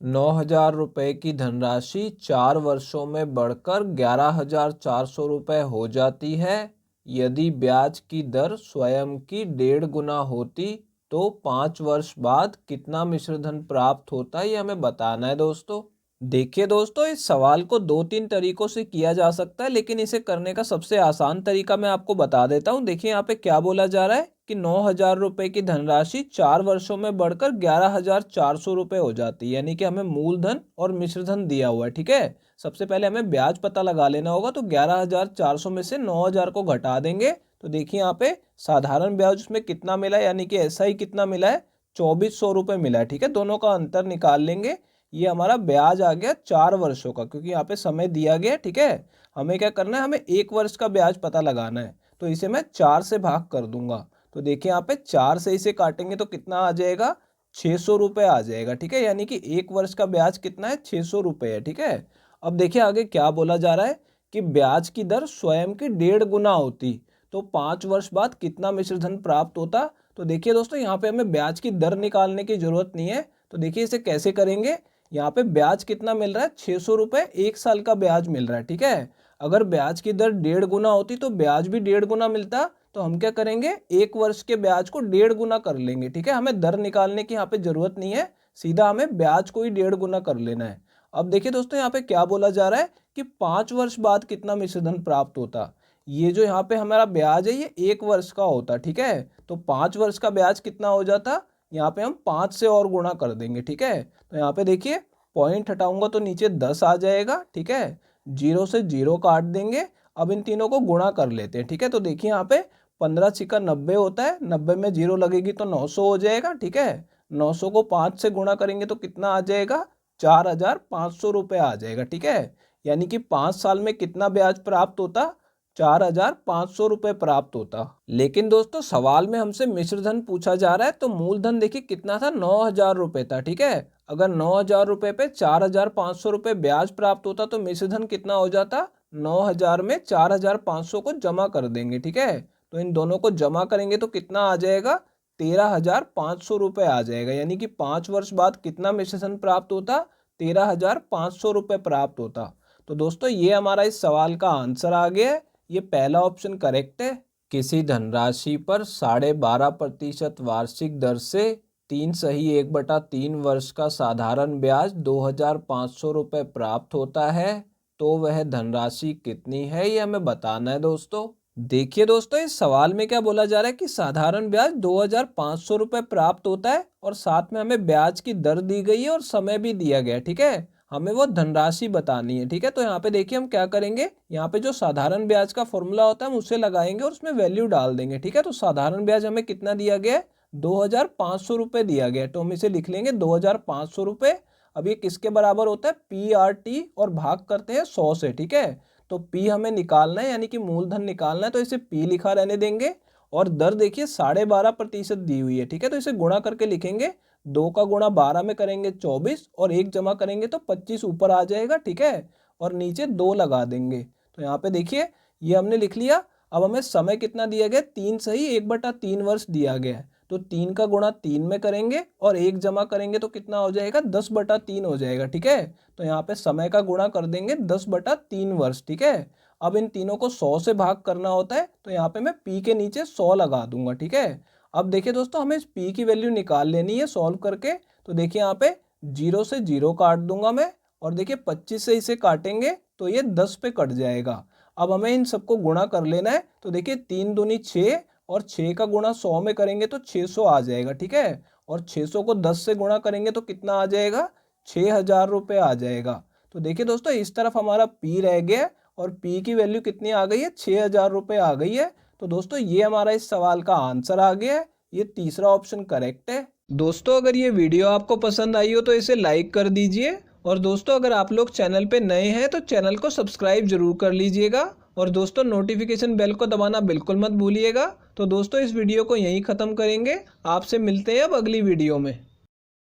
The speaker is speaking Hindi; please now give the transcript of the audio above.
9,000 रुपये की धनराशि 4 वर्षों में बढ़कर 11,400 रुपये हो जाती है। यदि ब्याज की दर स्वयं की 1.5 गुना होती तो 5 वर्ष बाद कितना मिश्रधन प्राप्त होता है, ये हमें बताना है दोस्तों। देखिए दोस्तों, इस सवाल को 2-3 तरीकों से किया जा सकता है, लेकिन इसे करने का सबसे आसान तरीका मैं आपको बता देता हूँ। देखिए यहाँ पे क्या बोला जा रहा है कि 9,000 रुपये की धनराशि 4 वर्षों में बढ़कर 11,400 रुपये हो जाती है, यानी कि हमें मूलधन और मिश्रधन दिया हुआ है। ठीक है, सबसे पहले हमें ब्याज पता लगा लेना होगा, तो 11,400 में से 9,000 को घटा देंगे तो देखिए यहाँ पे साधारण ब्याज उसमें कितना मिला है, यानी कि ऐसा ही कितना मिला है, 2,400 रुपये मिला है। ठीक है, दोनों का अंतर निकाल लेंगे। ये हमारा ब्याज आ गया 4 वर्षों का, क्योंकि यहाँ पे समय दिया गया। ठीक है, हमें क्या करना है, हमें 1 वर्ष का ब्याज पता लगाना है, तो इसे मैं 4 से भाग कर दूंगा। तो देखिए यहाँ पे 4 से इसे काटेंगे तो कितना आ जाएगा, 600 रुपये आ जाएगा। ठीक है, यानी कि 1 वर्ष का ब्याज कितना है, 600 रुपये है। ठीक है, अब देखिए आगे क्या बोला जा रहा है कि ब्याज की दर स्वयं की 1.5 गुना होती तो 5 वर्ष बाद कितना मिश्रधन प्राप्त होता। तो देखिए दोस्तों, यहाँ पे हमें ब्याज की दर निकालने की जरूरत नहीं है, तो देखिए इसे कैसे करेंगे। यहाँ पे ब्याज कितना मिल रहा है, 600 रुपये, 1 साल का ब्याज मिल रहा है। ठीक है, अगर ब्याज की दर 1.5 गुना होती तो ब्याज भी 1.5 गुना मिलता, तो हम क्या करेंगे, 1 वर्ष के ब्याज को 1.5 गुना कर लेंगे। ठीक है, हमें दर निकालने की यहाँ पे जरूरत नहीं है, सीधा हमें ब्याज को ही 1.5 गुना कर लेना है। अब देखिए दोस्तों, यहाँ पे क्या बोला जा रहा है कि 5 वर्ष बाद कितना मिश्रधन प्राप्त होता। ये जो यहाँ पे हमारा ब्याज है ये 1 वर्ष का होता। ठीक है, तो 5 वर्ष का ब्याज कितना हो जाता, यहाँ पे हम 5 से और गुणा कर देंगे। ठीक है, तो यहाँ पे देखिए पॉइंट हटाऊंगा तो नीचे 10 आ जाएगा। ठीक है, 0 से 0 काट देंगे। अब इन तीनों को गुणा कर लेते हैं। ठीक है, तो देखिए यहाँ पे 15 छिका 90 होता है, 90 में 0 लगेगी तो 900 हो जाएगा। ठीक है, 900 को 5 से गुणा करेंगे तो कितना आ जाएगा, 4,500 रुपये आ जाएगा। ठीक है, यानी कि 5 साल में कितना ब्याज प्राप्त होता, 4,500 रुपये प्राप्त होता। लेकिन दोस्तों सवाल में हमसे मिश्रधन पूछा जा रहा है, तो मूलधन देखिए कितना था, 9,000 रुपये था। ठीक है, अगर 9,000 रुपये पे 4,500 रुपये ब्याज प्राप्त होता तो मिश्रधन कितना हो जाता, 9,000 में 4,500 को जमा कर देंगे। ठीक है, तो इन दोनों को जमा करेंगे तो कितना आ जाएगा, 13,500 रुपये आ जाएगा। यानी कि 5 वर्ष बाद कितना मिश्रधन प्राप्त होता, 13,500 रुपये प्राप्त होता। तो दोस्तों ये हमारा इस सवाल का आंसर आ गया है, ये पहला ऑप्शन करेक्ट है। किसी धनराशि पर 12.5% वार्षिक दर से 3 वर्ष का साधारण ब्याज 2,500 रुपये प्राप्त होता है, तो वह धनराशि कितनी है, ये हमें बताना है दोस्तों। देखिए दोस्तों, इस सवाल में क्या बोला जा रहा है कि साधारण ब्याज 2,500 रुपये प्राप्त होता है और साथ में हमें ब्याज की दर दी गई है और समय भी दिया गया है। ठीक है, हमें वो धनराशि बतानी है। ठीक है, तो यहाँ पे देखिए हम क्या करेंगे, यहाँ पे जो साधारण ब्याज का फॉर्मूला होता है हम उसे लगाएंगे और उसमें वैल्यू डाल देंगे। ठीक है, तो साधारण ब्याज हमें कितना दिया गया है, 2,500 रुपये दिया गया है, तो हम इसे लिख लेंगे 2,500 रुपये। अब ये किसके बराबर होता है, PRT, और भाग करते हैं 100 से। ठीक है, तो P हमें निकालना है, यानी कि मूलधन निकालना है, तो इसे P लिखा रहने देंगे। और दर देखिए 12.5% दी हुई है। ठीक है, तो इसे गुणा करके लिखेंगे, 2 का गुणा 12 में करेंगे 24 और 1 जमा करेंगे तो 25 ऊपर आ जाएगा। ठीक है, और नीचे 2 लगा देंगे। तो यहाँ पे देखिए ये हमने लिख लिया। अब हमें समय कितना दिया गया, 3 सही 1/3 वर्ष दिया गया है, तो 3 का गुणा 3 में करेंगे और 1 जमा करेंगे तो कितना हो जाएगा, 10/3 हो जाएगा। ठीक है, तो यहाँ पे समय का गुणा कर देंगे 10/3 वर्ष। ठीक है, अब इन तीनों को 100 से भाग करना होता है, तो यहाँ पे मैं P के नीचे 100 लगा दूंगा। ठीक है, अब देखिए दोस्तों हमें इस P की वैल्यू निकाल लेनी है सॉल्व करके। तो देखिए यहाँ पे 0 से 0 काट दूंगा मैं, और देखिए 25 से इसे काटेंगे तो ये 10 पे कट जाएगा। अब हमें इन सबको गुणा कर लेना है, तो देखिए 3 दूनी 6 और 6 का गुणा 100 में करेंगे तो 600 आ जाएगा। ठीक है, और 600 को 10 से गुणा करेंगे तो कितना आ जाएगा, 6,000 रुपये आ जाएगा। तो देखिए दोस्तों इस तरफ हमारा P रह गया और P की वैल्यू कितनी आ गई है, 6,000 रुपये आ गई है। तो दोस्तों ये हमारा इस सवाल का आंसर आ गया है, ये तीसरा ऑप्शन करेक्ट है। दोस्तों अगर ये वीडियो आपको पसंद आई हो तो इसे लाइक कर दीजिए, और दोस्तों अगर आप लोग चैनल पे नए हैं तो चैनल को सब्सक्राइब जरूर कर लीजिएगा, और दोस्तों नोटिफिकेशन बेल को दबाना बिल्कुल मत भूलिएगा। तो दोस्तों इस वीडियो को यहीं ख़त्म करेंगे, आपसे मिलते हैं अब अगली वीडियो में।